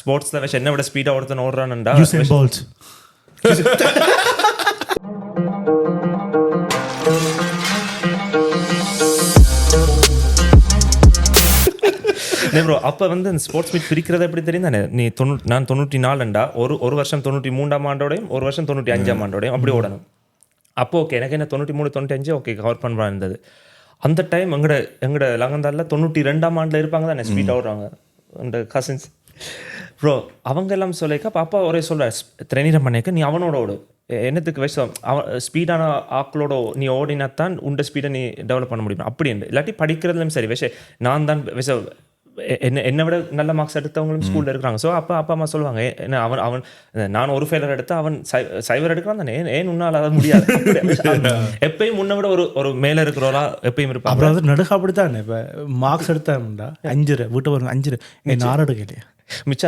ஸ்போர்ட்ஸில் விஷயம் என்ன விட ஸ்பீடாக ஒருத்தன் ஓடுறான்டா யூசேன் போல்ட். ப்ரோ அப்போ வந்து இந்த ஸ்போர்ட்ஸ் மீட் பிரிக்கிறது எப்படி தெரியும் தானே? நீ நான் 94 ஒரு வருஷம் 93ஆம் ஆண்டோடையும் ஒரு வருஷம் 95ஆம் ஆண்டோடையும் அப்படி ஓடணும். அப்போ ஓகே எனக்கு என்ன 93 95 ஓகே கவர் பண்ணுறா இருந்தது. அந்த டைம் எங்கட லங்கந்தாலில் 92ஆம் ஆண்டில் இருப்பாங்க தானே ஸ்பீடாக ஓடுறாங்க அந்த கசின்ஸ் ப்ரோ. அவங்க எல்லாம் சொல்லிக்க அப்பா ஒரே சொல்ற திரைநீரம் பண்ணிக்க நீ அவனோட ஓடு என்னத்துக்கு விஷம் அவன் ஸ்பீடான ஆக்களோட நீ ஓடினாத்தான் உண்ட ஸ்பீடை நீ டெவலப் பண்ண முடியும் அப்படின்னு. இல்லாட்டி படிக்கிறதுலையும் சரி விஷயம் நான் தான் விஷம் என்னை விட நல்ல மார்க்ஸ் எடுத்தவங்களும் ஸ்கூலில் இருக்கிறாங்க. ஸோ அப்பா அம்மா சொல்லுவாங்க என்ன அவன் நான் ஒரு ஃபெயிலர் எடுத்து அவன் சைவர் எடுக்கிறான் தானே ஏன் உன்னால் அதை முடியாது. எப்பயும் முன்ன விட ஒரு மேலே இருக்கிறவரா எப்பயும் இருப்பாங்க. அப்புறம் வந்து நடுக அப்படித்தான் இப்போ மார்க்ஸ் எடுத்தாண்டா 5 வீட்டு வரும் 5 6 எடுக்கலையா மிச்சம்